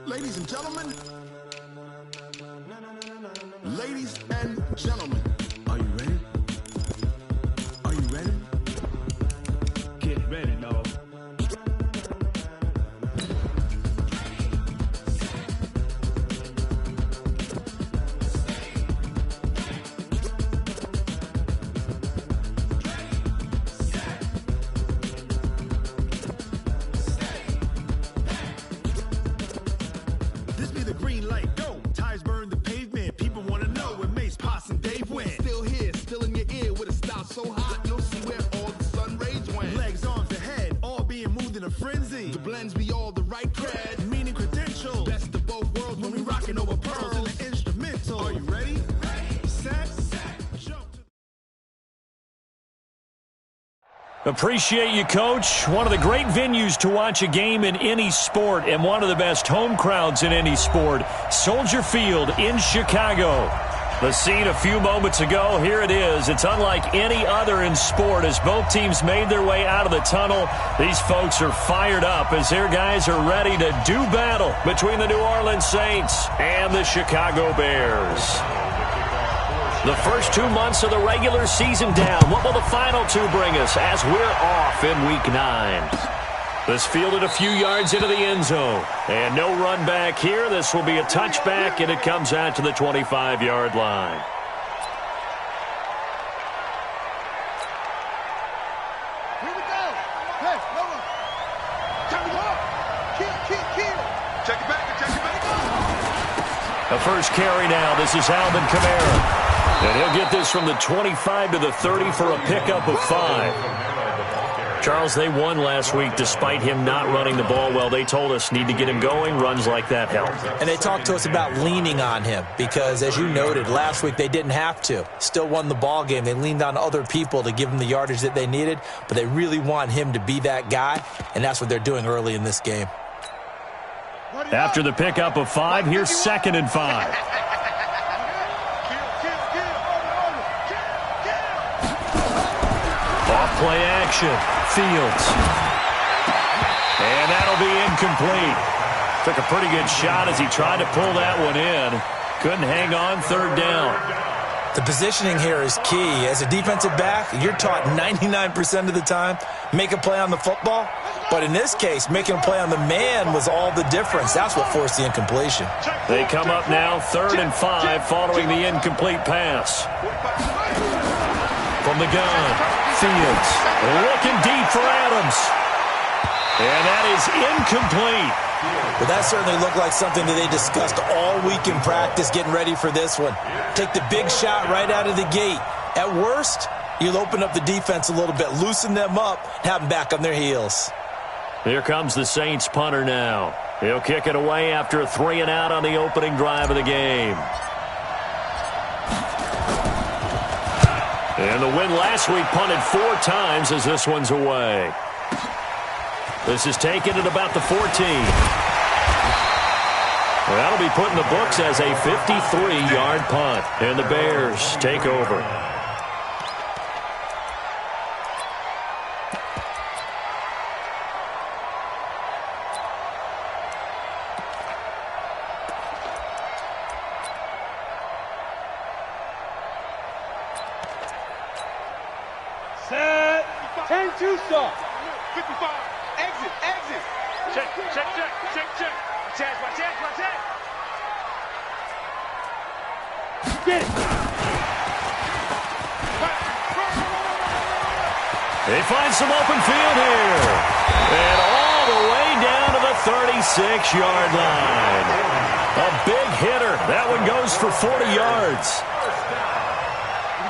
Ladies and gentlemen, ladies and gentlemen, are you ready? Are you ready? Get ready, dog. This be the green light, go. Tires burn the pavement. People wanna know where Mace, Potts, and Dave went. Still here, still in your ear with a style so hot, you'll see where all the sun rays went. Legs, arms, ahead, all being moved in a frenzy. The blends be all the right cred, meaning credentials. Best of both worlds when we rockin' over pearls in the instrumental. Are you ready? Set, jump. Appreciate you, Coach. One of the great venues to watch a game in any sport and one of the best home crowds in any sport. Soldier Field in Chicago. The scene a few moments ago, here it is. It's unlike any other in sport as both teams made their way out of the tunnel. These folks are fired up as their guys are ready to do battle between the New Orleans Saints and the Chicago Bears. The first 2 months of the regular season down. What will the final two bring us as we're off in Week 9? This fielded a few yards into the end zone. And no run back here. This will be a touchback, and it comes out to the 25-yard line. Here we go. Hey, no one. Turn it up. Kill. Check it back. The first carry now. This is Alvin Kamara. And he'll get this from the 25 to the 30 for a pickup of 5. Charles, they won last week despite him not running the ball well. They told us need to get him going. Runs like that help. And they talked to us about leaning on him because, as you noted, last week they didn't have to. Still won the ball game. They leaned on other people to give them the yardage that they needed, but they really want him to be that guy, and that's what they're doing early in this game. After the pickup of 5, here's 2nd and 5. Off-play action. Fields. And that'll be incomplete. Took a pretty good shot as he tried to pull that one in. Couldn't hang on. 3rd down. The positioning here is key. As a defensive back, you're taught 99% of the time, make a play on the football. But in this case, making a play on the man was all the difference. That's what forced the incompletion. They come up now 3rd and 5 following the incomplete pass. From the gun, Fields looking deep for Adams. And that is incomplete. Well, that certainly looked like something that they discussed all week in practice getting ready for this one. Take the big shot right out of the gate. At worst, you'll open up the defense a little bit, loosen them up, and have them back on their heels. Here comes the Saints punter now. He'll kick it away after a 3-and-out on the opening drive of the game. And the win last week punted 4 times as this one's away. This is taken at about the 14. Well, that'll be put in the books as a 53-yard punt. And the Bears take over. Set. 10-2 stop. 55. Exit. Check. Watch out. Get it. They find some open field here. And all the way down to the 36-yard line. A big hitter. That one goes for 40 yards.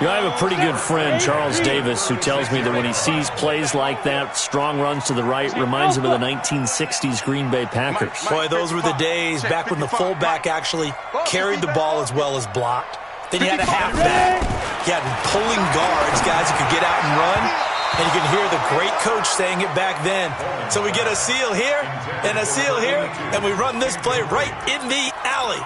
You know, I have a pretty good friend, Charles Davis, who tells me that when he sees plays like that, strong runs to the right, reminds him of the 1960s Green Bay Packers. Boy, those were the days back when the fullback actually carried the ball as well as blocked. Then you had a halfback. You had pulling guards, guys who could get out and run. And you can hear the great coach saying it back then. So we get a seal here and a seal here, and we run this play right in the alley.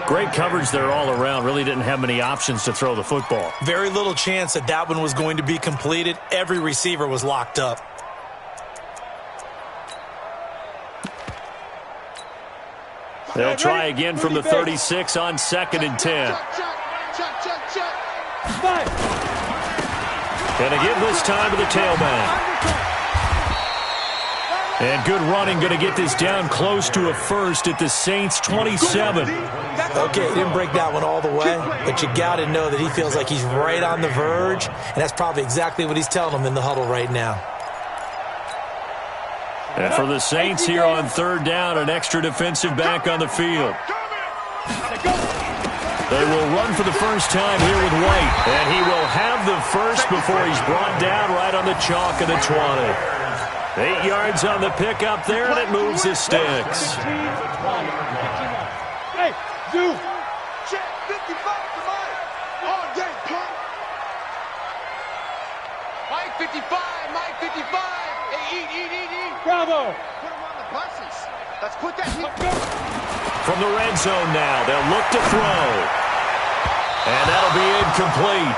Great coverage there all around. Really didn't have many options to throw the football. Very little chance that that one was going to be completed. Every receiver was locked up. They'll try again from the 36 on 2nd and 10. Gonna give this time to the tailback. And good running, going to get this down close to a first at the Saints' 27. Okay, he didn't break that one all the way, but you got to know that he feels like he's right on the verge, and that's probably exactly what he's telling them in the huddle right now. And for the Saints here on 3rd down, an extra defensive back on the field. They will run for the first time here with White, and he will have the first before he's brought down right on the chalk of the 20. 8 yards on the pickup there, and it moves the sticks. Hey, dude. Check 55 to Mike. All day, punk. Mike 55, Mike 55. Hey, eat. Bravo. Put him on the buses. Let's put that heat. From the red zone now, they'll look to throw. And that'll be incomplete.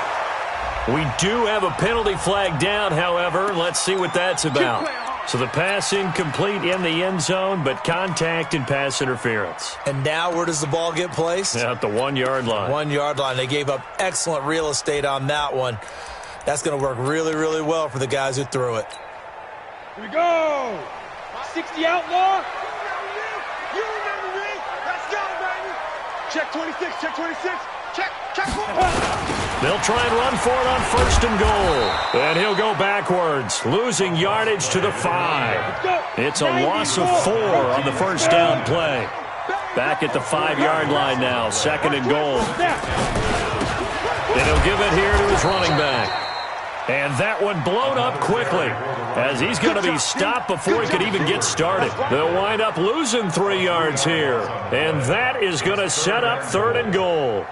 We do have a penalty flag down, however. Let's see what that's about. So the pass incomplete in the end zone, but contact and pass interference. And now where does the ball get placed? At the 1 yard line. 1 yard line. They gave up excellent real estate on that one. That's going to work really, really well for the guys who threw it. Here we go. 60 outlaw. You remember me. Let's go, baby. Check 26, check 26. Check. They'll try and run for it on 1st and goal. And he'll go backwards, losing yardage to the 5. It's a loss of 4 on the 1st down play. Back at the 5 yard line now, 2nd and goal. And he'll give it here to his running back. And that one blown up quickly, as he's going to be stopped before he could even get started. They'll wind up losing 3 yards here. And that is going to set up 3rd and goal.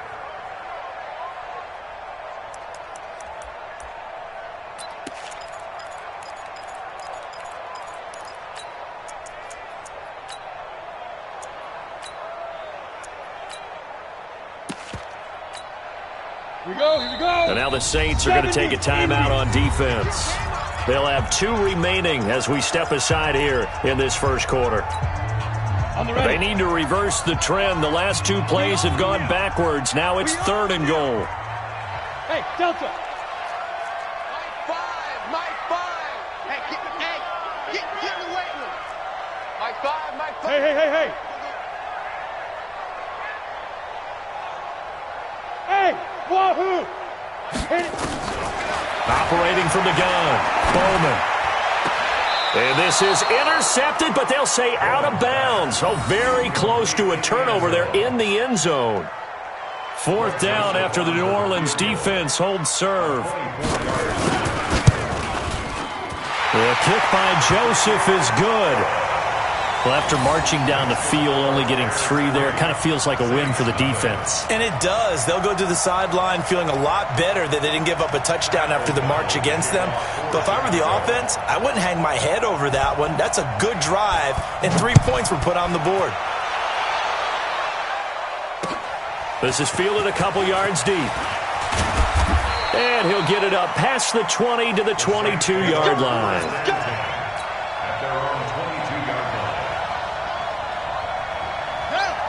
Here we go. And now the Saints are going to take a timeout on defense. They'll have 2 remaining as we step aside here in this first quarter. They need to reverse the trend. The last 2 plays have gone backwards. Now it's 3rd and goal. Hey, Delta. Mike 5. Hey, get in the weight room. Mike 5. Hey. Hey, wahoo! Operating from the gun, Bowman. And this is intercepted, but they'll say out of bounds. So very close to a turnover there in the end zone. 4th down after the New Orleans defense holds serve. The kick by Joseph is good. Well, after marching down the field, only getting 3 there, it kind of feels like a win for the defense. And it does. They'll go to the sideline feeling a lot better that they didn't give up a touchdown after the march against them. But if I were the offense, I wouldn't hang my head over that one. That's a good drive, and 3 points were put on the board. This is fielded a couple yards deep. And he'll get it up past the 20 to the 22-yard line.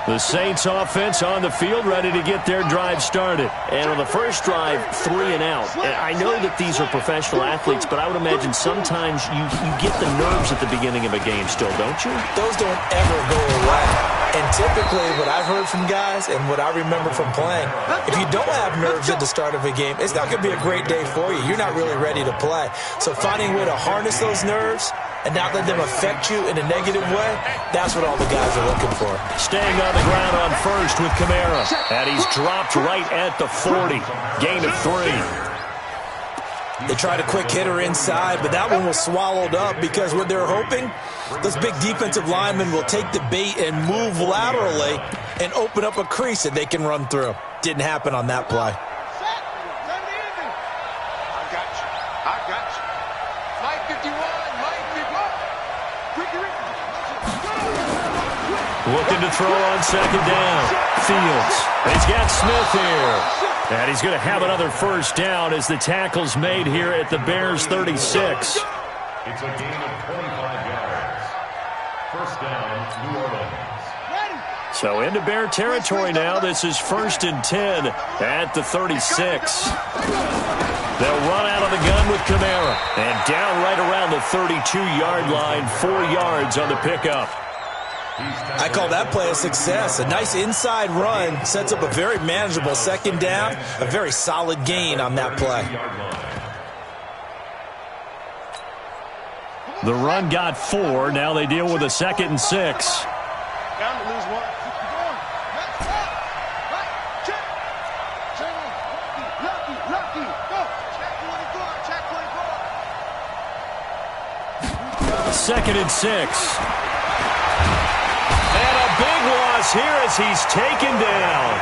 The Saints offense on the field, ready to get their drive started. And on the first drive, 3 and out. And I know that these are professional athletes, but I would imagine sometimes you get the nerves at the beginning of a game still, don't you? Those don't ever go away. And typically what I've heard from guys and what I remember from playing, if you don't have nerves at the start of a game, it's not going to be a great day for you. You're not really ready to play. So finding a way to harness those nerves and not let them affect you in a negative way, that's what all the guys are looking for. Staying on the ground on first with Kamara. And he's dropped right at the 40. Gain of 3. They tried a quick hitter inside, but that one was swallowed up because what they're hoping, those big defensive linemen will take the bait and move laterally and open up a crease that they can run through. Didn't happen on that play. I got you. Mike 51. Looking to throw on 2nd down. Fields. He's got Smith here. And he's going to have another first down as the tackle's made here at the Bears' 36. It's a gain of 25 yards. First down, New Orleans. So into Bear territory now. This is 1st and 10 at the 36. They'll run out of the gun with Kamara. And down right around the 32-yard line, 4 yards on the pickup. I call that play a success. A nice inside run sets up a very manageable 2nd down. A very solid gain on that play. The run got 4. Now they deal with a 2nd and 6. Bound to lose one. Lucky. Go. Check 24. 2nd and 6. And a big loss here as he's taken down.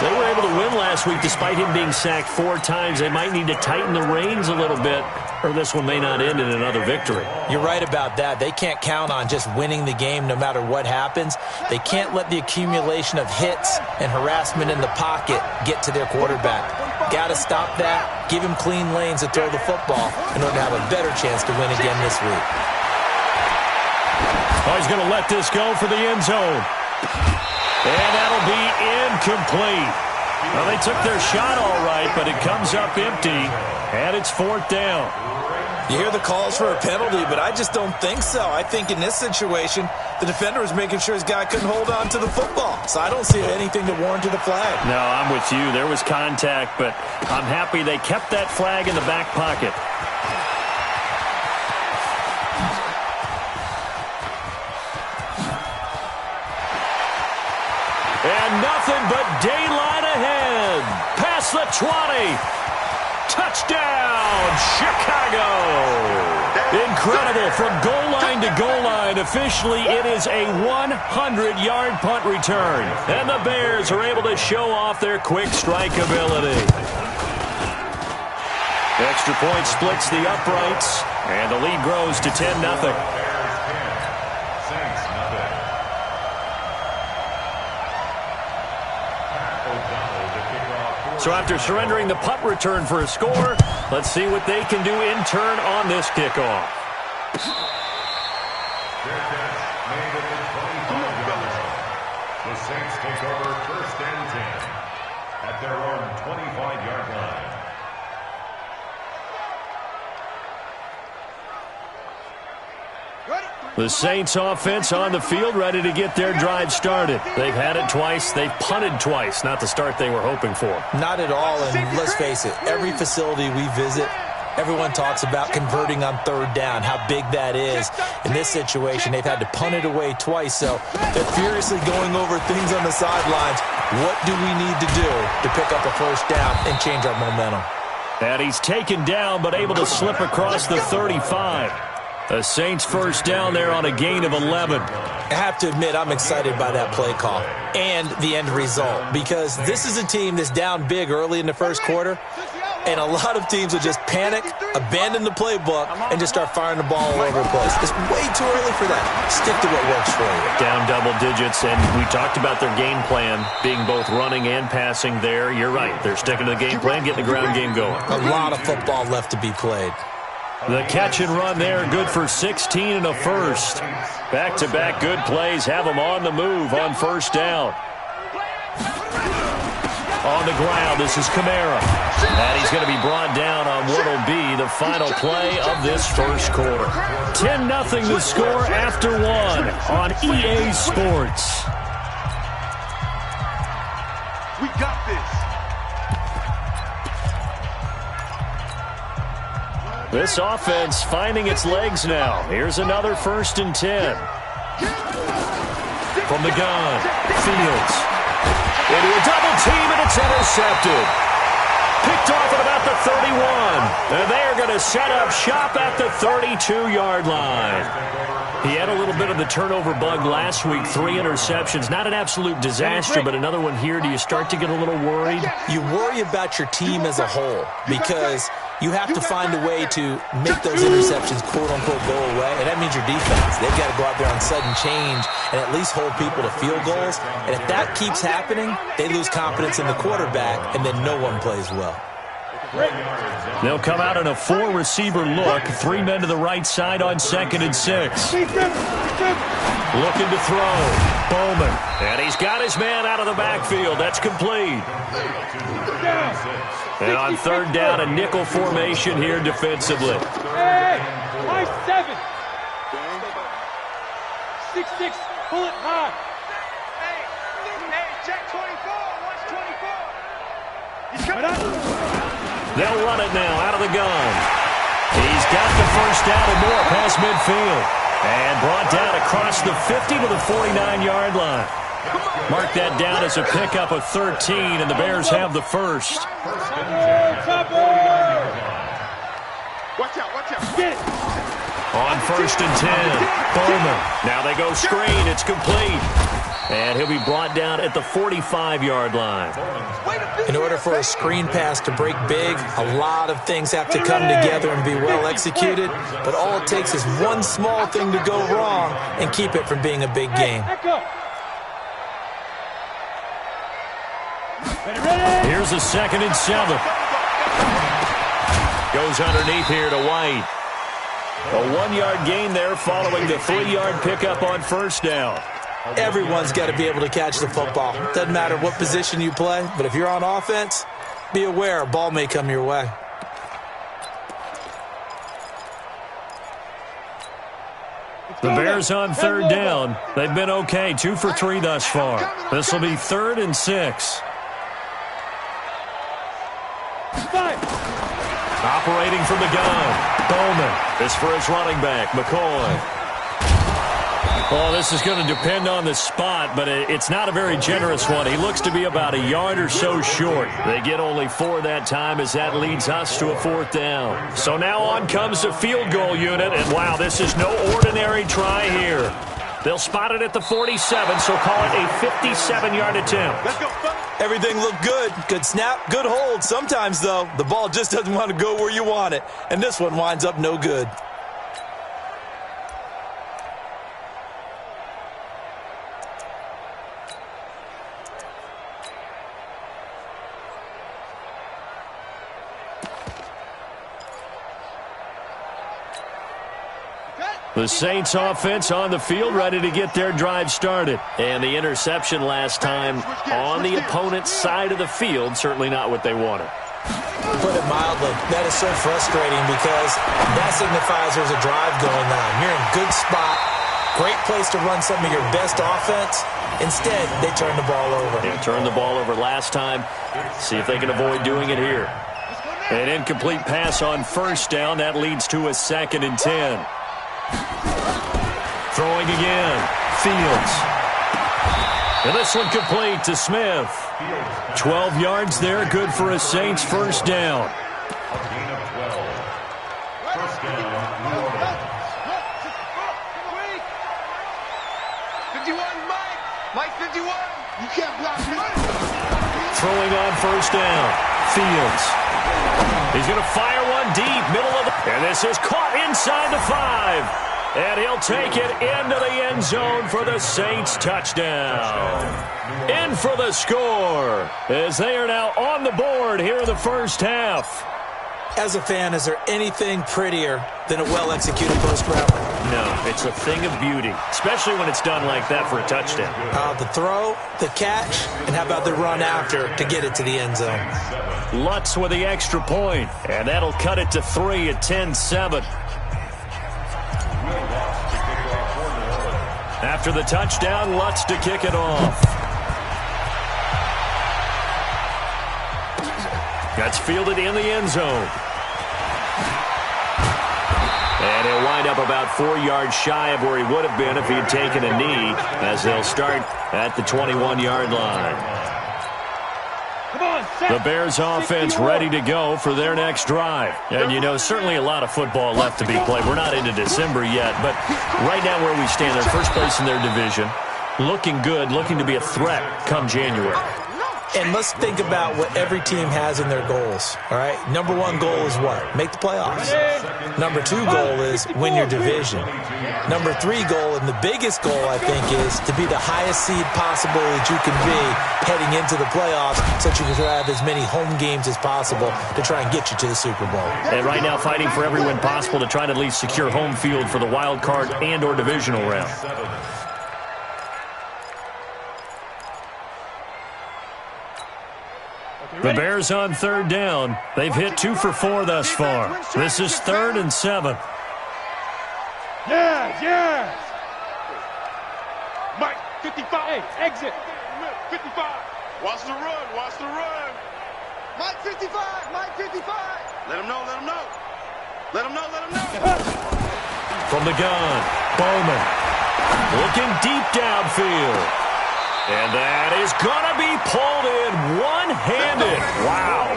They were able to win last week despite him being sacked 4 times. They might need to tighten the reins a little bit, or this one may not end in another victory. You're right about that. They can't count on just winning the game no matter what happens. They can't let the accumulation of hits and harassment in the pocket get to their quarterback. Got to stop that, give him clean lanes to throw the football in order to have a better chance to win again this week. Oh, he's going to let this go for the end zone. And that'll be incomplete. Well, they took their shot all right, but it comes up empty, and it's 4th down. You hear the calls for a penalty, but I just don't think so. I think in this situation, the defender was making sure his guy couldn't hold on to the football. So I don't see anything to warrant the flag. No, I'm with you. There was contact, but I'm happy they kept that flag in the back pocket. And nothing but daylight ahead. Past the 20. Touchdown, Chicago. Incredible. From goal line to goal line. Officially, it is a 100-yard punt return. And the Bears are able to show off their quick strike ability. Extra point splits the uprights. And the lead grows to 10-0. So after surrendering the punt return for a score, let's see what they can do in turn on this kickoff. The Saints take over 1st and 10 at their own 25-yard line. The Saints offense on the field, ready to get their drive started. They've had it twice. They've punted twice. Not the start they were hoping for. Not at all, and let's face it, every facility we visit, everyone talks about converting on 3rd down, how big that is. In this situation, they've had to punt it away twice, so they're furiously going over things on the sidelines. What do we need to do to pick up a 1st down and change our momentum? And he's taken down, but able to slip across the 35. The Saints 1st down there on a gain of 11. I have to admit, I'm excited by that play call and the end result, because this is a team that's down big early in the 1st quarter, and a lot of teams will just panic, abandon the playbook, and just start firing the ball all over the place. It's way too early for that. Stick to what works for you. Down double digits, and we talked about their game plan being both running and passing there. You're right. They're sticking to the game plan, getting the ground game going. A lot of football left to be played. The catch and run there, good for 16 and a first. Back-to-back good plays have them on the move on 1st down. On the ground, this is Kamara. And he's going to be brought down on what will be the final play of this 1st quarter. 10-0 the score after 1 on EA Sports. We got this. This offense finding its legs now. Here's another 1st and 10. From the gun, Fields. Into a double team, and it's intercepted. Picked off at about the 31. And they are going to set up shop at the 32-yard line. He had a little bit of the turnover bug last week, 3 interceptions. Not an absolute disaster, but another one here. Do you start to get a little worried? You worry about your team as a whole, because you have to find a way to make those interceptions, quote-unquote, go away, and that means your defense. They've got to go out there on sudden change and at least hold people to field goals. And if that keeps happening, they lose confidence in the quarterback, and then no one plays well. They'll come out in a 4-receiver look. 3 men to the right side on 2nd and 6. Looking to throw. Bowman. And he's got his man out of the backfield. That's complete. And on 3rd down, a nickel formation here defensively. Hey, high 7. 6-6, pull it high. Hey, check 24. Watch 24. He's coming up. They'll run it now out of the gun. He's got the first down and more past midfield. And brought down across the 50 to the 49-yard line. Mark that down as a pickup of 13, and the Bears have the first. Watch out, watch out. On 1st and 10, Bowman. Now they go screen. It's complete. And he'll be brought down at the 45-yard line. In order for a screen pass to break big, a lot of things have to come together and be well executed. But all it takes is one small thing to go wrong and keep it from being a big game. Here's a 2nd and 7. Goes underneath here to White. A 1-yard gain there following the 3-yard pickup on 1st down. Everyone's got to be able to catch the football. Doesn't matter what position you play, but if you're on offense, be aware a ball may come your way. The Bears on 3rd down. They've been okay, 2 for 3 thus far. This will be 3rd and 6. Operating from the gun, Bowman. This for his running back, McCoy. Oh, this is going to depend on the spot, but it's not a very generous one. He looks to be about a yard or so short. They get only 4 that time as that leads us to a 4th down. So now on comes the field goal unit, and wow, this is no ordinary try here. They'll spot it at the 47, so call it a 57-yard attempt. Let's go. Everything looked good. Good snap, good hold. Sometimes, though, the ball just doesn't want to go where you want it, and this one winds up no good. The Saints offense on the field, ready to get their drive started. And the interception last time on the opponent's side of the field, certainly not what they wanted. Put it mildly, that is so frustrating because that signifies there's a drive going on. You're in good spot, great place to run some of your best offense. Instead, they turn the ball over. They turned the ball over last time. See if they can avoid doing it here. An incomplete pass on 1st down. That leads to a 2nd and 10. Throwing again, Fields. And this one complete to Smith. 12 yards there, good for a Saints first down. A gain of 12. First down, New Orleans. 51, Mike 51. You can't block me. Throwing on 1st down, Fields. He's going to fire one deep, middle of the... And this is caught inside the 5. And he'll take it into the end zone for the Saints touchdown. In for the score as they are now on the board here in the first half. As a fan, is there anything prettier than a well-executed post route? No, it's a thing of beauty, especially when it's done like that for a touchdown. The throw, the catch, and how about the run after to get it to the end zone? Lutz with the extra point, and that'll cut it to 3 at 10-7. After the touchdown, Lutz to kick it off. That's fielded in the end zone. And he'll wind up about 4 yards shy of where he would have been if he had taken a knee, as they'll start at the 21-yard line. The Bears offense ready to go for their next drive. And, you know, certainly a lot of football left to be played. We're not into December yet, but right now where we stand, they're first place in their division. Looking good, looking to be a threat come January. And let's think about what every team has in their goals, all right? Number one goal is what? Make the playoffs. Number two goal is win your division. Number three goal, and the biggest goal, I think, is to be the highest seed possible that you can be heading into the playoffs so that you can have as many home games as possible to try and get you to the Super Bowl. And right now fighting for every win possible to try to at least secure home field for the wild card and or divisional round. The Bears on third down. They've hit 2 for 4 thus far. This is 3rd and 7. Yes. Mike, 55. Hey, exit. 55. Watch the run. Mike 55. Let him know. From the gun, Bowman looking deep downfield. And that is going to be pulled in one-handed. Wow.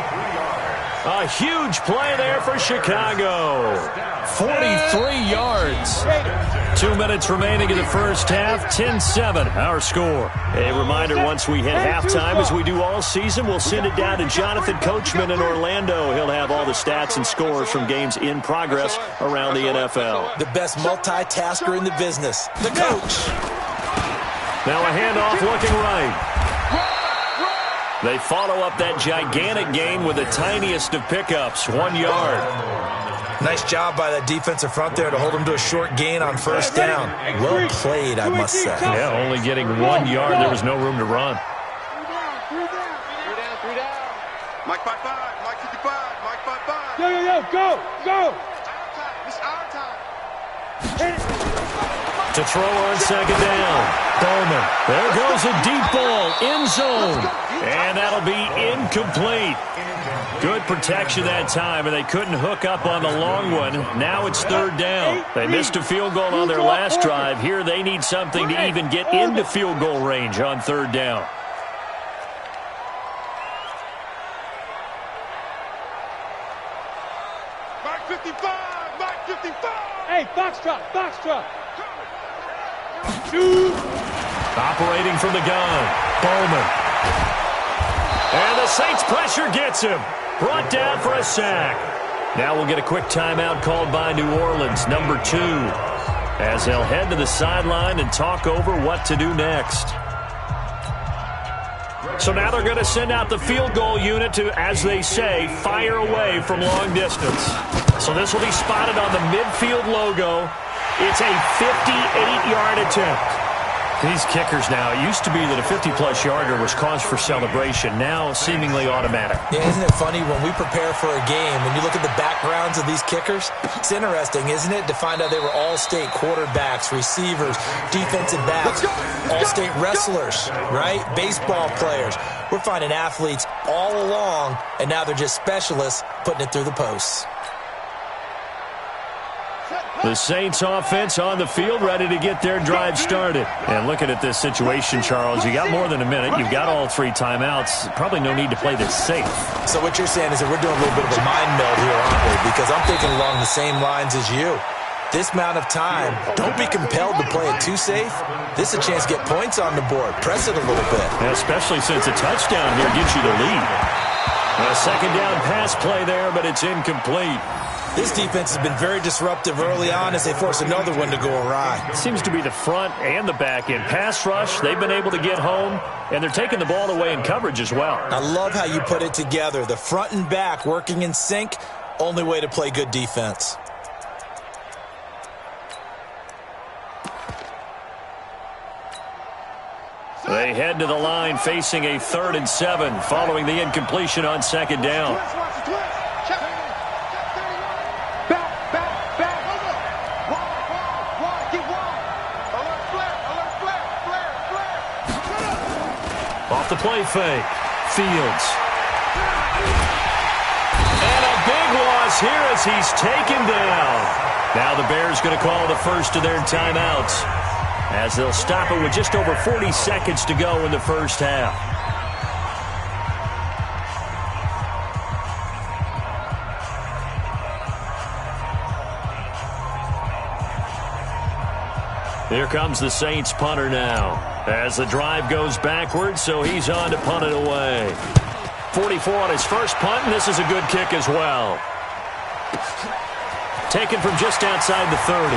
A huge play there for Chicago. 43 yards. 2 minutes remaining in the first half. 10-7, our score. A reminder, once we hit halftime, as we do all season, we'll send it down to Jonathan Coachman in Orlando. He'll have all the stats and scores from games in progress around the NFL. The best multitasker in the business, the coach. Now a handoff looking right. They follow up that gigantic gain with the tiniest of pickups, 1 yard. Nice job by that defensive front there to hold them to a short gain on first down. Well played, I must say. Yeah, only getting 1 yard. There was no room to run. 3 down. Mike 55. Mike 55. Mike 55. Yo, go. It's our time. To throw on second down. Bowman. There goes a deep ball. End zone. And that'll be incomplete. Good protection that time, and they couldn't hook up on the long one. Now it's third down. They missed a field goal on their last drive. Here they need something to even get into field goal range on third down. Mike 55. Hey, Foxtrot. Shoot. Operating from the gun. Bowman. And the Saints pressure gets him. Brought down for a sack. Now we'll get a quick timeout called by New Orleans, number 2, as they'll head to the sideline and talk over what to do next. So now they're going to send out the field goal unit to, as they say, fire away from long distance. So this will be spotted on the midfield logo. It's a 58-yard attempt. These kickers now, it used to be that a 50-plus yarder was cause for celebration. Now seemingly automatic. Yeah, isn't it funny when we prepare for a game, when you look at the backgrounds of these kickers? It's interesting, isn't it, to find out they were all-state quarterbacks, receivers, defensive backs, all-state wrestlers, right? Baseball players. We're finding athletes all along, and now they're just specialists putting it through the posts. The Saints offense on the field, ready to get their drive started. And looking at this situation, Charles, you got more than a minute. You've got all 3 timeouts. Probably no need to play this safe. So what you're saying is that we're doing a little bit of a mind meld here, aren't we? Because I'm thinking along the same lines as you. This amount of time, don't be compelled to play it too safe. This is a chance to get points on the board. Press it a little bit. And especially since a touchdown here gets you the lead. A second down pass play there, but it's incomplete. This defense has been very disruptive early on as they force another one to go awry. It seems to be the front and the back end. Pass rush, they've been able to get home, and they're taking the ball away in coverage as well. I love how you put it together. The front and back working in sync, only way to play good defense. They head to the line facing a 3rd and 7 following the incompletion on second down. Off the play fake. Fields. And a big loss here as he's taken down. Now the Bears going to call the first of their timeouts, as they'll stop it with just over 40 seconds to go in the first half. Here comes the Saints punter now. As the drive goes backwards, so he's on to punt it away. 44 on his first punt, and this is a good kick as well. Taken from just outside the 30.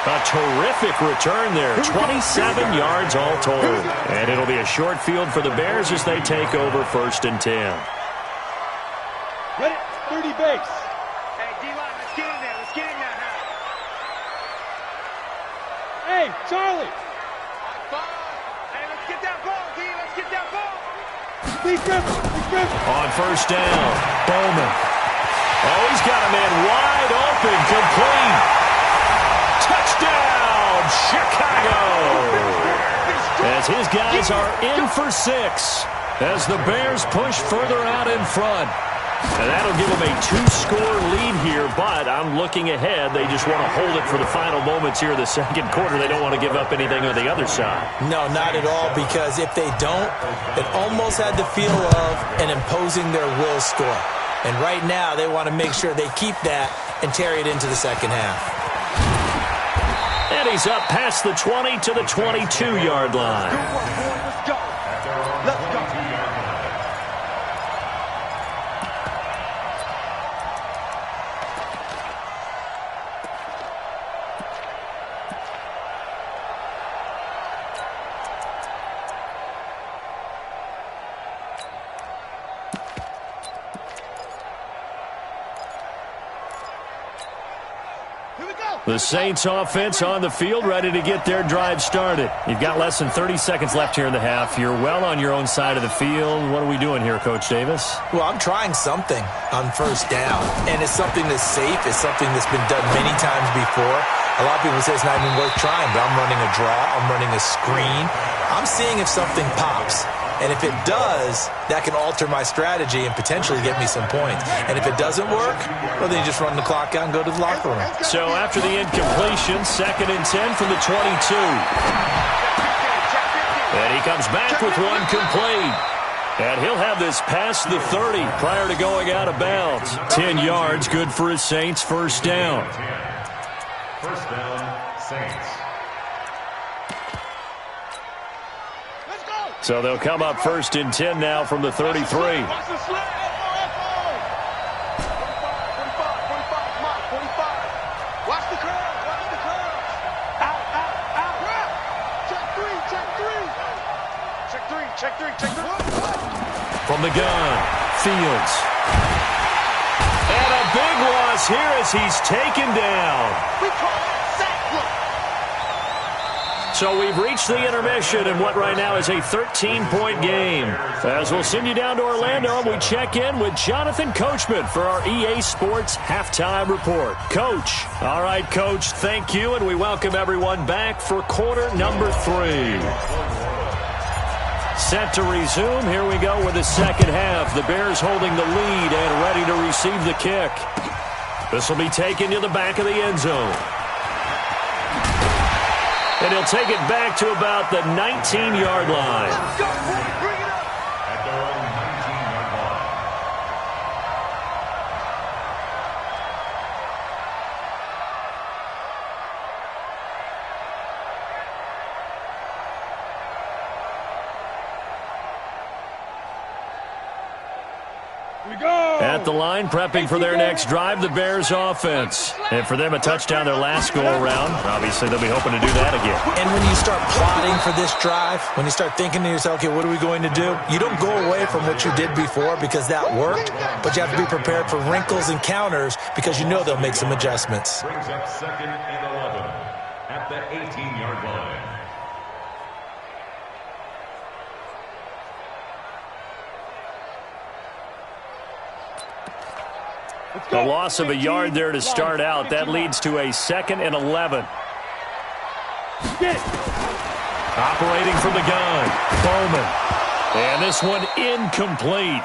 A terrific return there. 27 yards all told. And it'll be a short field for the Bears as they take over 1st and 10. Ready? 30 base. Hey, D-line, let's get in there. Let's get in there now. Hey, Charlie. Hey, let's get that ball, D. Let's get that ball. Please, Griffin. On 1st down, Bowman. Oh, he's got a man wide open, complete. Touchdown, Chicago. As his guys are in for 6. As the Bears push further out in front. And that'll give them a 2-score lead here, but I'm looking ahead. They just want to hold it for the final moments here in the second quarter. They don't want to give up anything on the other side. No, not at all, because if they don't, it almost had the feel of an imposing their will score. And right now, they want to make sure they keep that and carry it into the second half. And he's up past the 20 to the 22-yard line. Let's go. Let's go. The Saints offense on the field, ready to get their drive started. You've got less than 30 seconds left here in the half. You're well on your own side of the field. What are we doing here, Coach Davis? Well, I'm trying something on 1st down, and it's something that's safe. It's something that's been done many times before. A lot of people say it's not even worth trying, but I'm running a draw. I'm running a screen. I'm seeing if something pops. And if it does, that can alter my strategy and potentially get me some points. And if it doesn't work, well, then you just run the clock out and go to the locker room. So after the incompletion, 2nd and 10 from the 22. And he comes back with one complete. And he'll have this past the 30 prior to going out of bounds. 10 yards, good for his Saints, 1st down. 1st down, Saints. So they'll come up 1st and 10 now from the 33. Watch the slide. 45, 45, Mike, 45. Watch the curve. Watch the curve. Out. Check three. From the gun, Fields. And a big loss here as he's taken down. We call it sack block. So we've reached the intermission in what right now is a 13-point game. As we'll send you down to Orlando, and we check in with Jonathan Coachman for our EA Sports Halftime Report. Coach. All right, Coach, thank you, and we welcome everyone back for quarter number 3. Set to resume. Here we go with the second half. The Bears holding the lead and ready to receive the kick. This will be taken to the back of the end zone. And he'll take it back to about the 19-yard line. At their own 19-yard line. At the line, prepping for their next drive, the Bears offense. And for them, a touchdown their last go-around. Obviously, they'll be hoping to do that again. And when you start plotting for this drive, when you start thinking to yourself, okay, what are we going to do? You don't go away from what you did before because that worked, but you have to be prepared for wrinkles and counters because you know they'll make some adjustments. Brings up 2nd and 11 at the 18-yard line. The loss of a yard there to start out. That leads to a 2nd and 11. Operating from the gun, Bowman. And this one incomplete.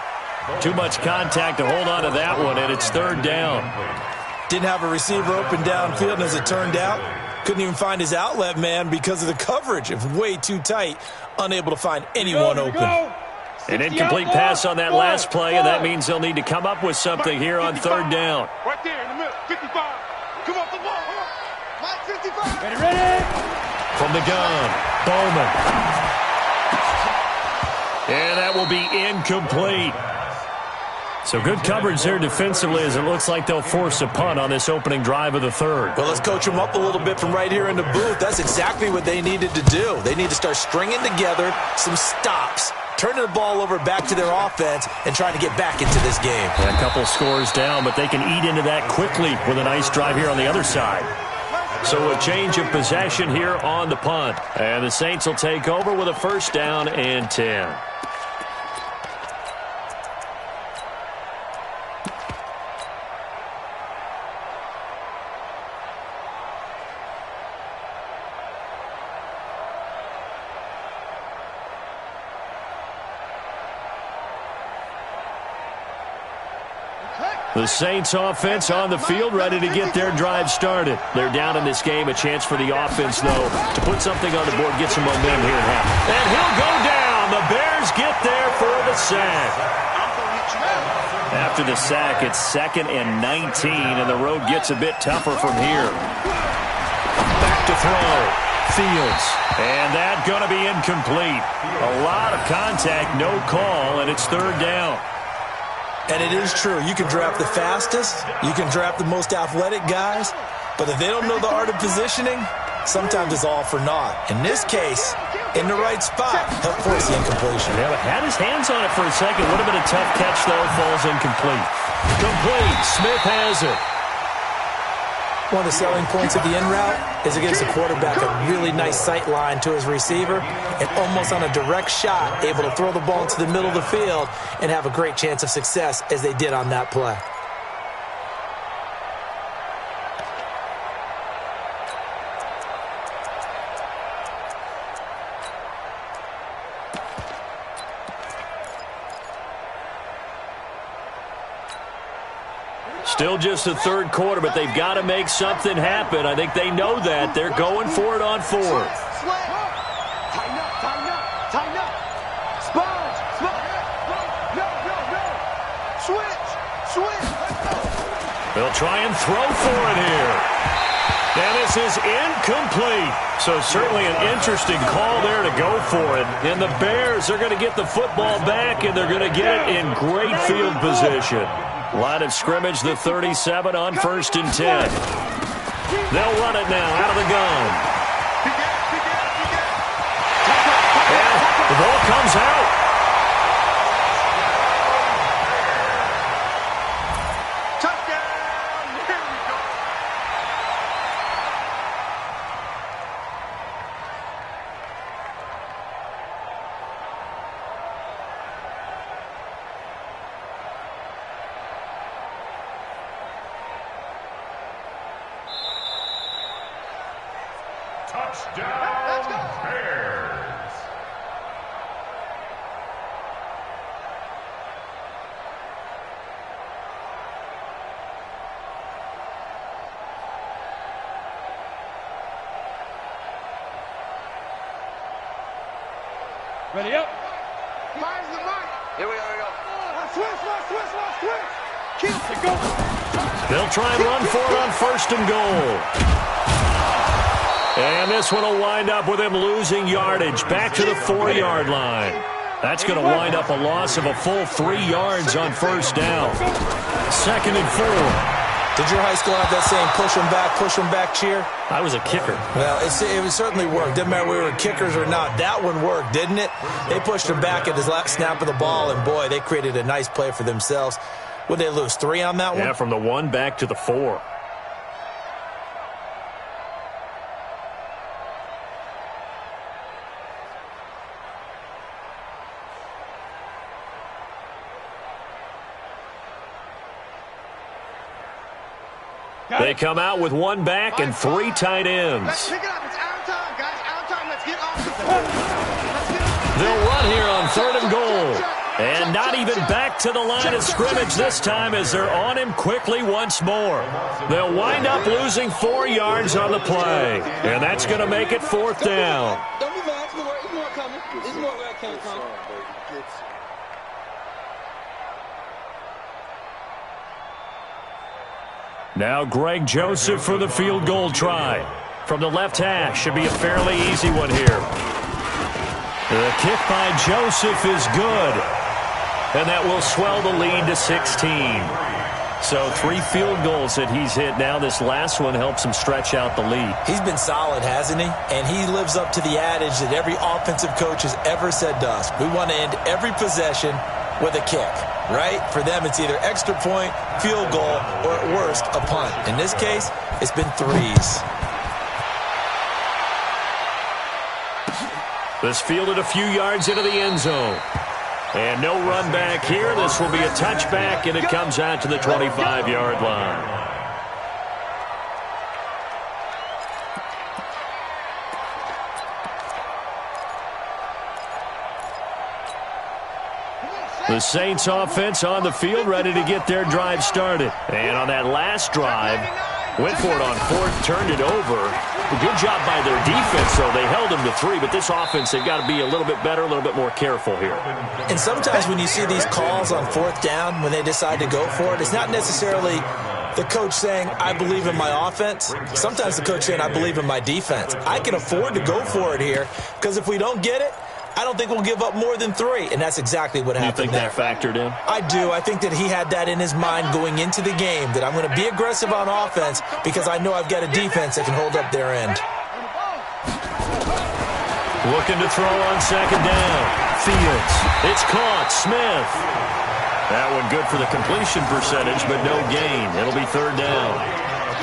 Too much contact to hold on to that one, and it's 3rd down. Didn't have a receiver open downfield, and as it turned out, couldn't even find his outlet man because of the coverage. It was way too tight, unable to find anyone open. An incomplete pass on that last play, and that means they'll need to come up with something here on 3rd down. Right there in the middle, 55. Come off the ball. Mike 55. Ready, ready. From the gun, Bowman. And that will be incomplete. So good coverage there defensively as it looks like they'll force a punt on this opening drive of the third. Well, let's coach them up a little bit from right here in the booth. That's exactly what they needed to do. They need to start stringing together some stops, turning the ball over back to their offense, and trying to get back into this game. And a couple scores down, but they can eat into that quickly with a nice drive here on the other side. So a change of possession here on the punt. And the Saints will take over with a first down and 10. The Saints offense on the field, ready to get their drive started. They're down in this game. A chance for the offense, though, to put something on the board, get some momentum here at half. And he'll go down. The Bears get there for the sack. After the sack, it's 2nd and 19, and the road gets a bit tougher from here. Back to throw. Fields. And that's going to be incomplete. A lot of contact, no call, and it's 3rd down. And it is true. You can draft the fastest. You can draft the most athletic guys. But if they don't know the art of positioning, sometimes it's all for naught. In this case, in the right spot, help force the incompletion. Yeah, but had his hands on it for a second. Would have been a tough catch, though. Falls incomplete. Complete. Smith has it. One of the selling points of the in route is against the quarterback a really nice sight line to his receiver and almost on a direct shot able to throw the ball into the middle of the field and have a great chance of success as they did on that play. Still just the 3rd quarter, but they've got to make something happen. I think they know that. They're going for it on 4th. Tighten up, tighten up, tighten up. Sponge, sponge. No, no, no. Switch, switch. They'll try and throw for it here. And this is incomplete. So certainly an interesting call there to go for it. And the Bears are going to get the football back, and they're going to get it in great field position. Line of scrimmage, the 37 on 1st and 10. They'll run it now out of the gun. And the ball comes out. Touchdown, Bears. Ready up. Fires the mic. Here we go. Switch. Kill it, go. They'll try and run for it on 1st and goal. And this one will wind up with him losing yardage back to the 4-yard line. That's going to wind up a loss of a full 3 yards on 1st down. 2nd and 4. Did your high school have that saying, push them back cheer? I was a kicker. Well, it certainly worked. Didn't matter whether we were kickers or not. That one worked, didn't it? They pushed him back at his last snap of the ball, and boy, they created a nice play for themselves. Would they lose 3 on that one? Yeah, from the 1 back to the 4. They come out with 1 back and 3 tight ends. Let's pick it up. It's out of time, guys. Out of time. Let's get off the field. They'll run here on 3rd and goal. And not even back to the line of scrimmage this time as they're on him quickly once more. They'll wind up losing 4 yards on the play. And that's going to make it 4th down. Don't be mad. There's more coming. There's more where it came from. Now Greg Joseph for the field goal try. From the left hash, should be a fairly easy one here. The kick by Joseph is good. And that will swell the lead to 16. So 3 field goals that he's hit now. This last one helps him stretch out the lead. He's been solid, hasn't he? And he lives up to the adage that every offensive coach has ever said to us. We want to end every possession with a kick, right? For them, it's either extra point, field goal, or at worst, a punt. In this case, it's been 3s. This fielded a few yards into the end zone. And no run back here. This will be a touchback, and it comes out to the 25-yard line. The Saints offense on the field, ready to get their drive started. And on that last drive, went for it on 4th, turned it over. Good job by their defense, though. They held them to 3, but this offense, they've got to be a little bit better, a little bit more careful here. And sometimes when you see these calls on 4th down, when they decide to go for it, it's not necessarily the coach saying, I believe in my offense. Sometimes the coach saying, I believe in my defense. I can afford to go for it here, because if we don't get it, I don't think we'll give up more than 3, and that's exactly what happened. You think that factored in? I do. I think that he had that in his mind going into the game, that I'm going to be aggressive on offense because I know I've got a defense that can hold up their end. Looking to throw on 2nd down. Fields. It's caught. Smith. That one good for the completion percentage, but no gain. It'll be 3rd down.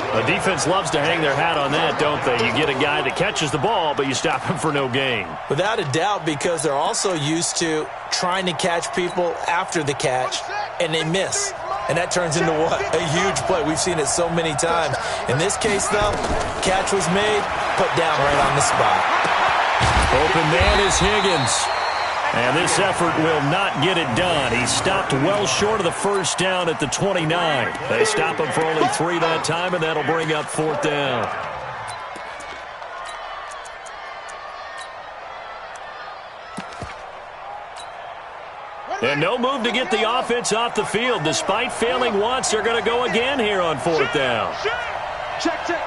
The defense loves to hang their hat on that, don't they? You get a guy that catches the ball, but you stop him for no gain. Without a doubt, because they're also used to trying to catch people after the catch, and they miss. And that turns into what? A huge play. We've seen it so many times. In this case, though, catch was made, put down right on the spot. Open man is Higgins. And this effort will not get it done. He stopped well short of the 1st down at the 29. They stop him for only 3 that time, and that'll bring up 4th down. And no move to get the offense off the field. Despite failing once, they're going to go again here on 4th down. Check, check.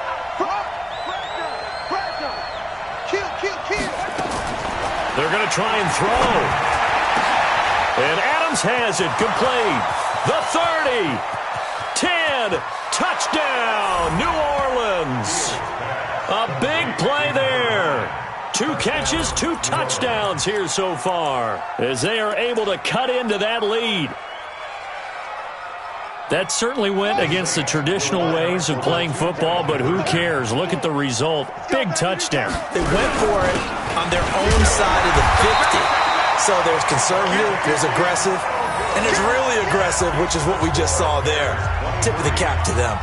They're going to try and throw. And Adams has it complete. The 30. 10. Touchdown, New Orleans. A big play there. 2 catches, 2 touchdowns here so far as they are able to cut into that lead. That certainly went against the traditional ways of playing football, but who cares? Look at the result. Big touchdown. They went for it on their own side of the 50. So there's conservative, there's aggressive, and there's really aggressive, which is what we just saw there. Tip of the cap to them.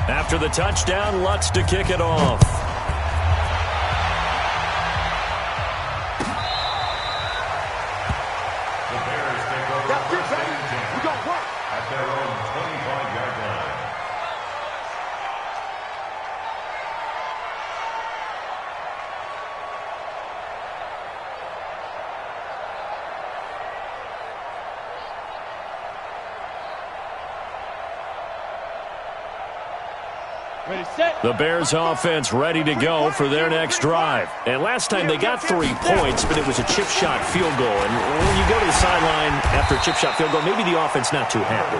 After the touchdown, Lutz to kick it off. At their own 25-yard line. Ready, set. The Bears offense ready to go for their next drive. And last time they got 3 points, but it was a chip shot field goal. And when you go to the sideline after a chip shot field goal, maybe the offense not too happy.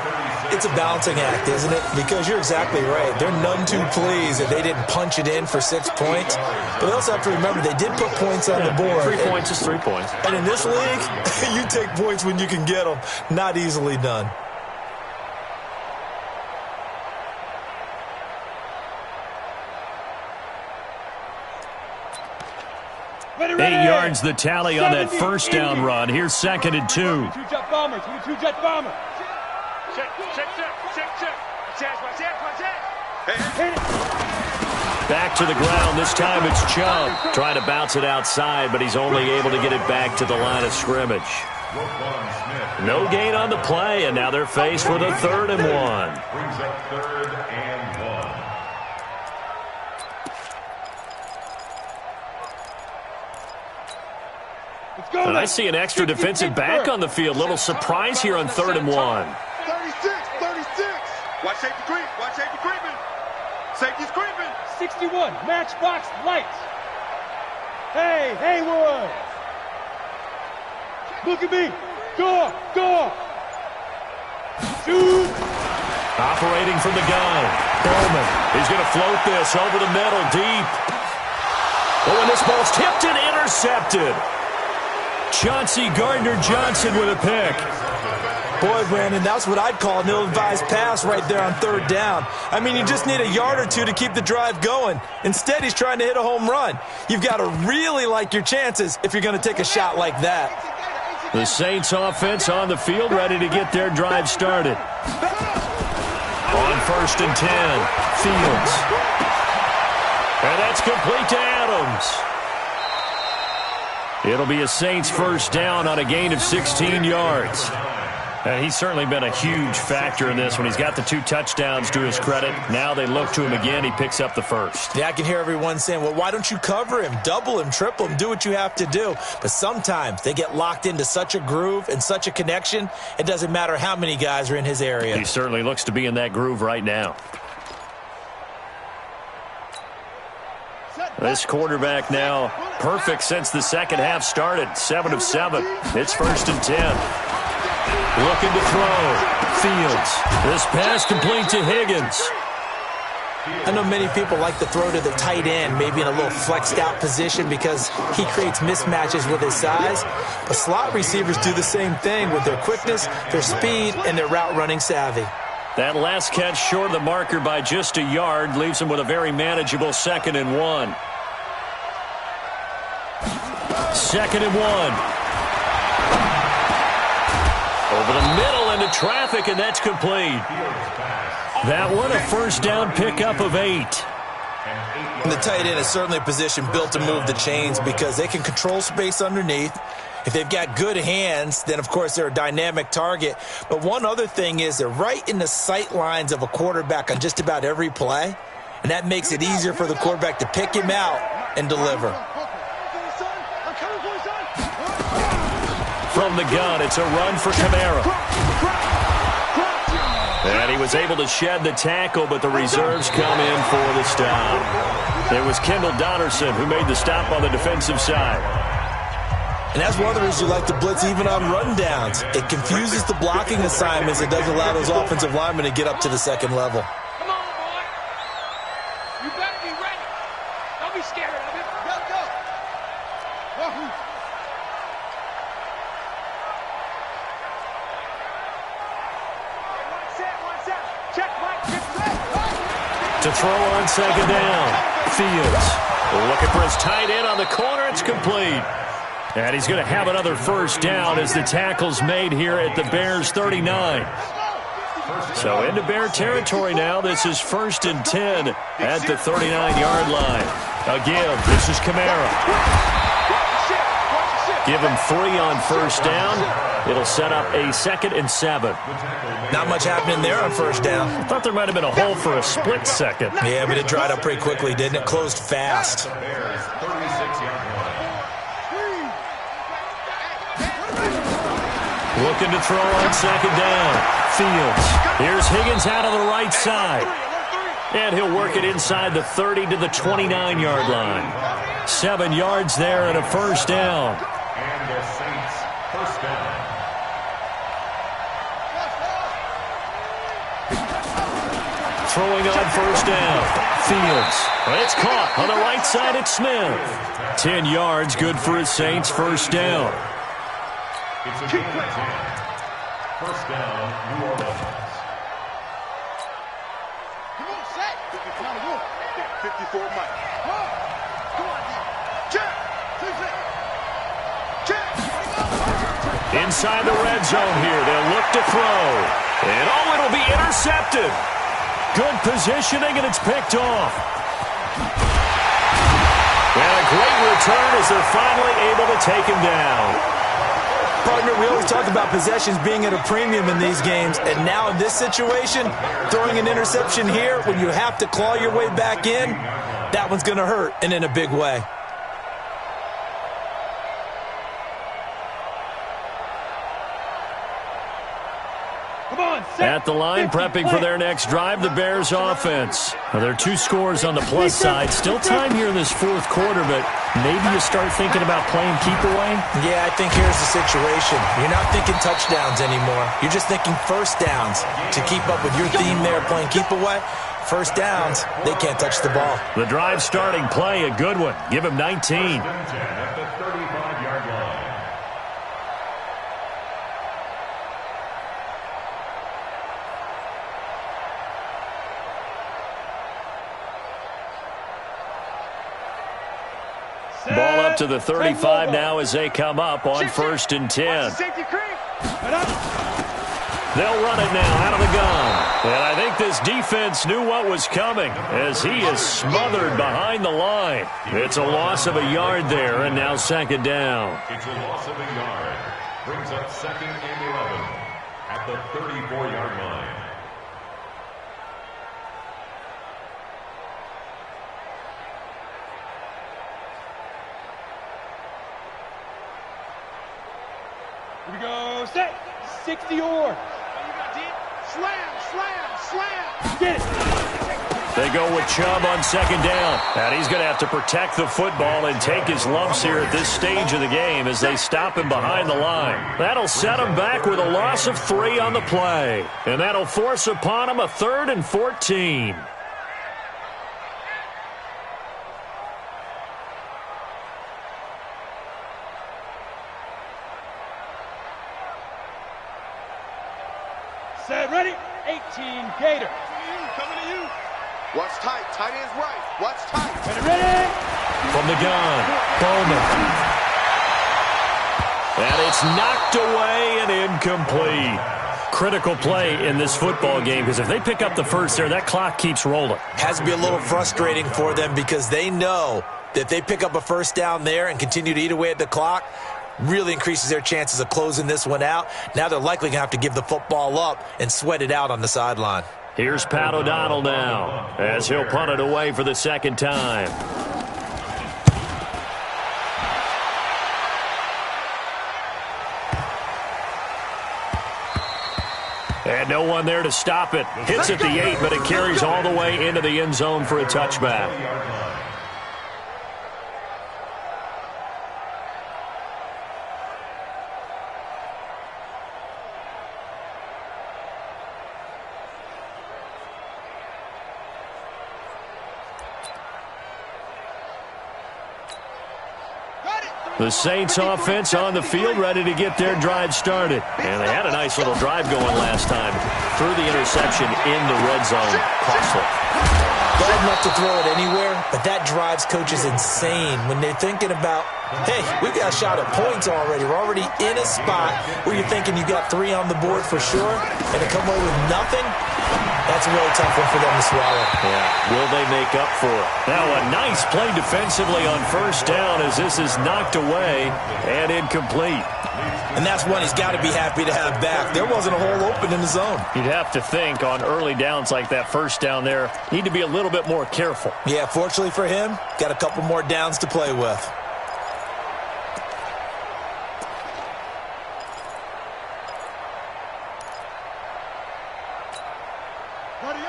It's a balancing act, isn't it? Because you're exactly right. They're none too pleased that they didn't punch it in for 6 points. But they also have to remember they did put points on the board. 3 points is 3 points. And in this league, you take points when you can get them. Not easily done. Ready, 8 yards the tally on that 1st down run. Here's 2nd and 2. 2 jet bombers. 2 jet bombers. Check. Back to the ground. This time it's Chubb. Trying to bounce it outside, but he's only able to get it back to the line of scrimmage. No gain on the play, and now they're faced with a 3rd and 1. Brings up 3rd and 1. And I see an extra defensive back on the field. Little surprise here on 3rd and 1. safety creep. Watch safety creeping. Safety's creeping. 61, matchbox lights. Hey, Haywood. Look at me. Go. Shoot. Operating from the gun. Bowman. He's going to float this over the middle, deep. Oh, and this ball's tipped and intercepted. Chauncey Gardner-Johnson with a pick. Boy, Brandon, that's what I'd call an ill-advised pass right there on third down. I mean, you just need a yard or two to keep the drive going. Instead, he's trying to hit a home run. You've got to really like your chances if you're going to take a shot like that. The Saints offense on the field, ready to get their drive started. On 1st and 10, Fields. And that's complete to Adams. It'll be a Saints first down on a gain of 16 yards. And he's certainly been a huge factor in this when he's got the 2 touchdowns to his credit. Now they look to him again. He picks up the first. Yeah, I can hear everyone saying, well, why don't you cover him? Double him, triple him, do what you have to do. But sometimes they get locked into such a groove and such a connection, it doesn't matter how many guys are in his area. He certainly looks to be in that groove right now. This quarterback now perfect since the second half started. 7 of 7. It's 1st and 10. Looking to throw. Fields. This pass complete to Higgins. I know many people like to throw to the tight end, maybe in a little flexed out position because he creates mismatches with his size. But slot receivers do the same thing with their quickness, their speed, and their route running savvy. That last catch short of the marker by just a yard leaves him with a very manageable 2nd and 1. 2nd and 1. Over the middle into traffic, and that's complete. That one a first down pickup of 8. And the tight end is certainly a position built to move the chains because they can control space underneath. If they've got good hands, then, of course, they're a dynamic target. But one other thing is they're right in the sight lines of a quarterback on just about every play, and that makes it easier for the quarterback to pick him out and deliver. From the gun, it's a run for Kamara. And he was able to shed the tackle, but the reserves come in for the stop. It was Kendall Donnerson who made the stop on the defensive side. And that's one of the reasons you like to blitz even on rundowns. It confuses the blocking assignments. It doesn't allow those offensive linemen to get up to the second level. Come on, boy. You better be ready. Don't be scared of it. Go. One set. Check. To throw on 2nd down. Fields looking for his tight end on the corner. It's complete. And he's going to have another first down as the tackle's made here at the Bears' 39. So into Bear territory now. This is 1st and 10 at the 39-yard line. A give. This is Kamara. Give him 3 on first down. It'll set up a 2nd and 7. Not much happening there on first down. I thought there might have been a hole for a split second. Yeah, but it dried up pretty quickly, didn't it? Closed fast. Looking to throw on 2nd down. Fields. Here's Higgins out of the right side. And he'll work it inside the 30 to the 29-yard line. 7 yards there and a first down. And the Saints first down. Throwing on first down. Fields. It's caught on the right side at Smith. 10 yards, good for his Saints first down. It's a gain of 10. First down, New Orleans. Come on, set. 54 Mike. Come on, check. Inside the red zone here. They'll look to throw. And it'll be intercepted. Good positioning, and it's picked off. And a great return as they're finally able to take him down. Partner, we always talk about possessions being at a premium in these games, and now in this situation, throwing an interception here when you have to claw your way back in, that one's going to hurt, and in a big way. At the line, prepping for their next drive, the Bears offense. Well, there are 2 scores on the plus side. Still time here in this fourth quarter, but maybe you start thinking about playing keep away? Yeah, I think here's the situation. You're not thinking touchdowns anymore. You're just thinking first downs. To keep up with your theme there, playing keep away, first downs, they can't touch the ball. The drive starting play, a good one. Give him 19. At the 35-yard line. Ball up to the 35 now as they come up on 1st and 10. They'll run it now out of the gun. And I think this defense knew what was coming as he is smothered behind the line. It's a loss of a yard there, and now 2nd down. It's a loss of a yard. Brings up 2nd and 11 at the 34-yard line. Here we go. Set. 60 or. Slam, slam, slam. Get it. They go with Chubb on 2nd down. And he's going to have to protect the football and take his lumps here at this stage of the game as they stop him behind the line. That'll set him back with a loss of 3 on the play. And that'll force upon him a 3rd and 14. Set, ready. 18, Gator. Coming to you. Watch tight. Tight end's right. Watch tight. Ready. From the gun, Bowman. And it's knocked away and incomplete. Critical play in this football game because if they pick up the first there, that clock keeps rolling. Has to be a little frustrating for them because they know that if they pick up a first down there and continue to eat away at the clock, really increases their chances of closing this one out. Now they're likely going to have to give the football up and sweat it out on the sideline. Here's Pat O'Donnell now as he'll punt it away for the 2nd time. And no one there to stop it. Hits at the 8, but it carries all the way into the end zone for a touchback. The Saints offense on the field ready to get their drive started. And they had a nice little drive going last time. Threw the interception in the red zone. Costly. Bad enough to throw it anywhere, but that drives coaches insane when they're thinking about, hey, we've got a shot at points already. We're already in a spot where you're thinking you got 3 on the board for sure, and to come away with nothing, that's a really tough one for them to swallow. Yeah, will they make up for it? Now a nice play defensively on 1st down as this is knocked away and incomplete. And that's one he's got to be happy to have back. There wasn't a hole open in the zone. You'd have to think on early downs like that 1st down there, need to be a little bit more careful. Yeah, fortunately for him, got a couple more downs to play with.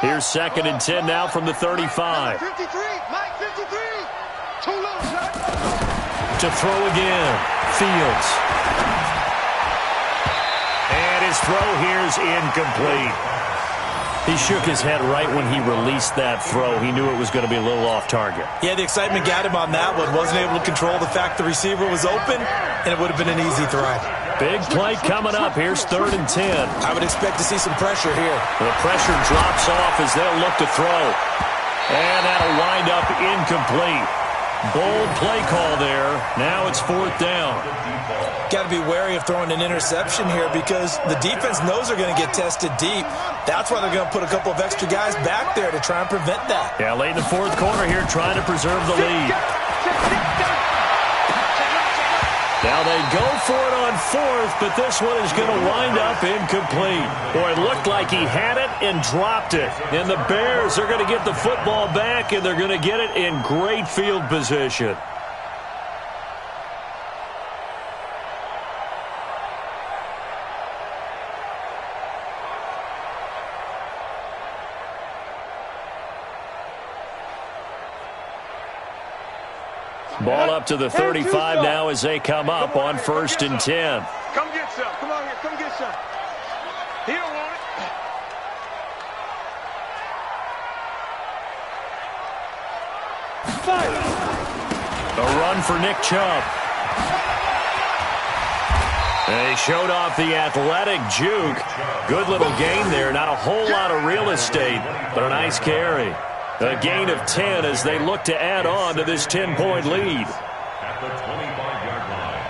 Here's 2nd and 10 now from the 35. 53. Mike 53. Too low, shot. To throw again. Fields. And his throw here's incomplete. He shook his head right when he released that throw. He knew it was going to be a little off target. Yeah, the excitement got him on that one. Wasn't able to control the fact the receiver was open, and it would have been an easy throw. Big play coming up. Here's 3rd and 10. I would expect to see some pressure here. The pressure drops off as they'll look to throw. And that'll wind up incomplete. Bold play call there. Now it's 4th down. Got to be wary of throwing an interception here because the defense knows they're going to get tested deep. That's why they're going to put a couple of extra guys back there to try and prevent that. Yeah, late in the 4th quarter here trying to preserve the lead. Now they go for it on 4th, but this one is going to wind up incomplete. Boy, it looked like he had it and dropped it. And the Bears are going to get the football back, and they're going to get it in great field position. Ball up to the 35 now as they come up on 1st and 10. Come get some. Come on here. Come get some. He don't want it. Fire. A run for Nick Chubb. They showed off the athletic juke. Good little gain there. Not a whole lot of real estate, but a nice carry. A gain of 10 as they look to add on to this 10-point lead. At the 25-yard line.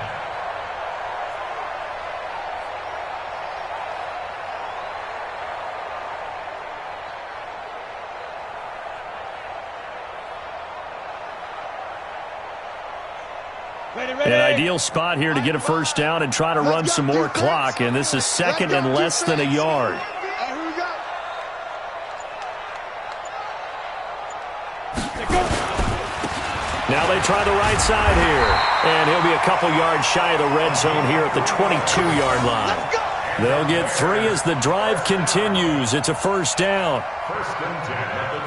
An ideal spot here to get a first down and try to run some more clock, and this is 2nd and less than a yard. Now they try the right side here, and he'll be a couple yards shy of the red zone here at the 22-yard line. They'll get 3 as the drive continues. It's a first down. 1st and 10 at the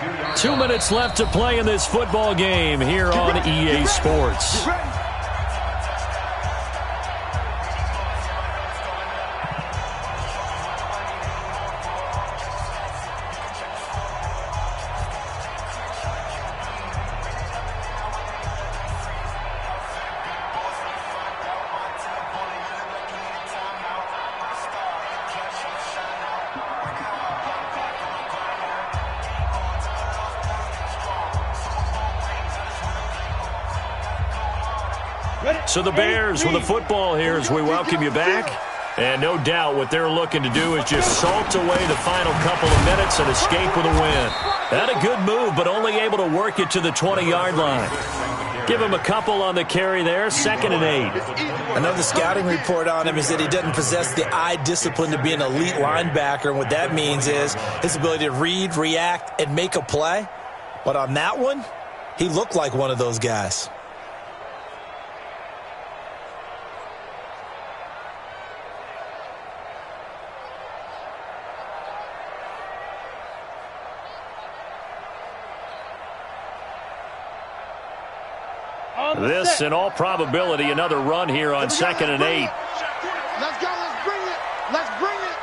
22-yard 2 minutes left to play in this football game here on EA Sports. So the Bears with the football here as we welcome you back. And no doubt what they're looking to do is just salt away the final couple of minutes and escape with a win. Had a good move, but only able to work it to the 20-yard line. Give him a couple on the carry there, 2nd and 8. Another scouting report on him is that he doesn't possess the eye discipline to be an elite linebacker. And what that means is his ability to read, react, and make a play. But on that one, he looked like one of those guys. This, in all probability, another run here on 2nd and 8. Let's go. Let's bring it. Let's bring it.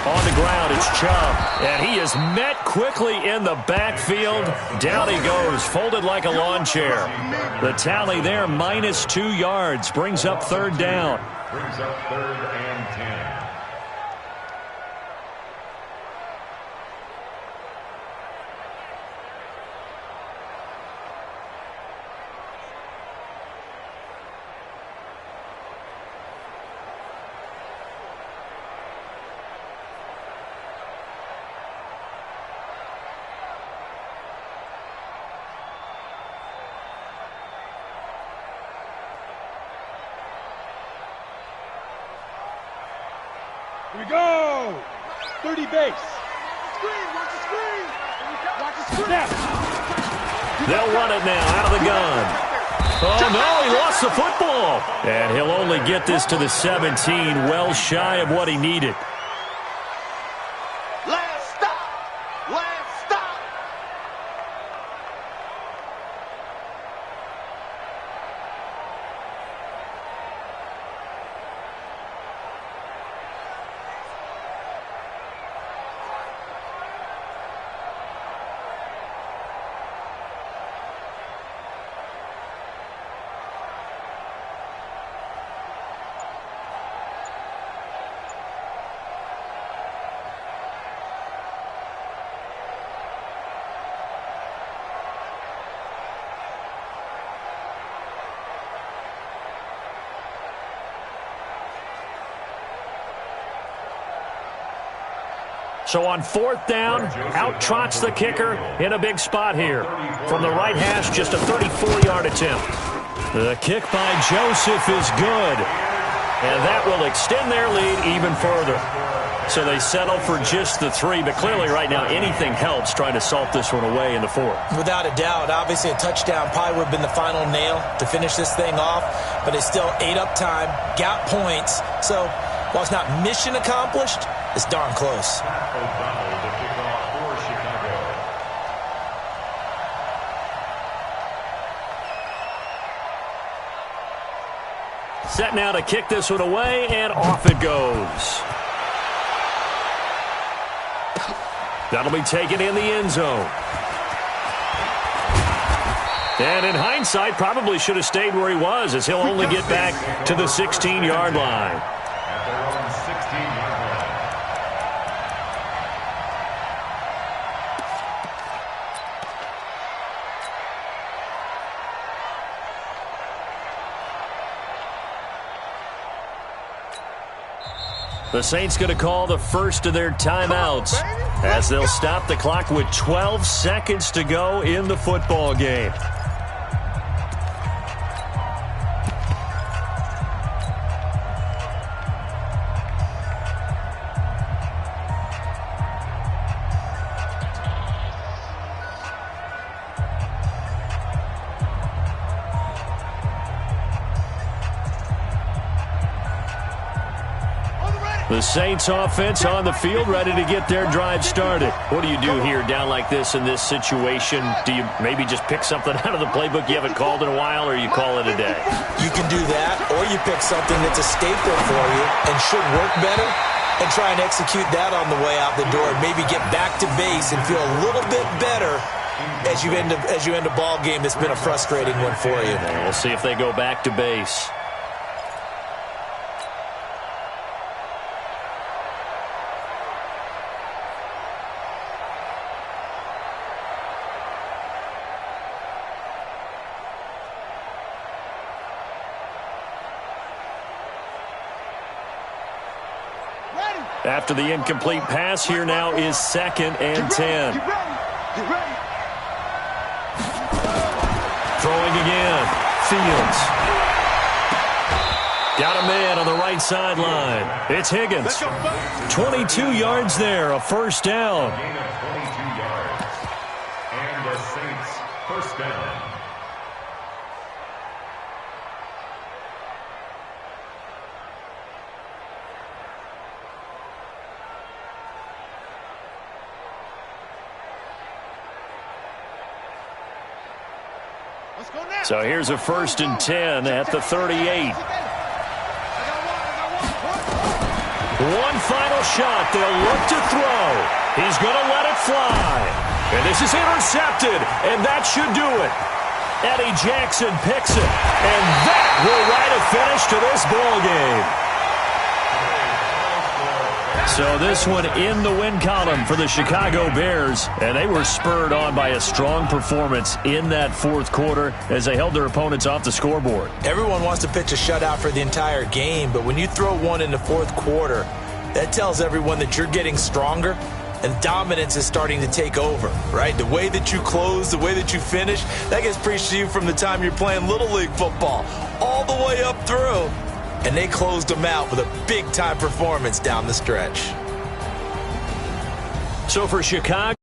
On the ground, it's Chubb. And he is met quickly in the backfield. Down he goes, folded like a lawn chair. The tally there, -2 yards. Brings up 3rd down. Brings up 3rd and 10. Here we go. 30 base. Screen. Watch the screen. Watch the screen. Snap. They'll run it now out of the gun. Oh, no, he lost the football. And he'll only get this to the 17, well shy of what he needed. Last stop. Last stop. So on 4th down, out trots the kicker in a big spot here. From the right hash, just a 34-yard attempt. The kick by Joseph is good. And that will extend their lead even further. So they settle for just the 3, but clearly right now anything helps trying to salt this one away in the 4th. Without a doubt, obviously a touchdown probably would have been the final nail to finish this thing off, but they still ate up time, got points. So while it's not mission accomplished, it's darn close. Set now to kick this one away, and off it goes. That'll be taken in the end zone. And in hindsight, probably should have stayed where he was, as he'll only get back to the 16-yard line. At their own 16-yard line. The Saints going to call the first of their timeouts as they'll stop the clock with 12 seconds to go in the football game. The Saints offense on the field, ready to get their drive started. What do you do here down like this in this situation? Do you maybe just pick something out of the playbook you haven't called in a while, or you call it a day? You can do that, or you pick something that's a staple for you and should work better and try and execute that on the way out the door. Maybe get back to base and feel a little bit better as you end a ball game that's been a frustrating one for you. And we'll see if they go back to base. After the incomplete pass, here now is 2nd and 10. Throwing again. Fields. Got a man on the right sideline. It's Higgins. 22 yards there, a first down. Gain of 22 yards. And the Saints first down. So here's a 1st and 10 at the 38. One final shot. They'll look to throw. He's going to let it fly. And this is intercepted, and that should do it. Eddie Jackson picks it, and that will write a finish to this ball game. So this one in the win column for the Chicago Bears, and they were spurred on by a strong performance in that 4th quarter as they held their opponents off the scoreboard. Everyone wants to pitch a shutout for the entire game, but when you throw one in the 4th quarter, that tells everyone that you're getting stronger and dominance is starting to take over, right? The way that you close, the way that you finish, that gets preached to you from the time you're playing Little League football all the way up through. And they closed them out with a big-time performance down the stretch. So for Chicago,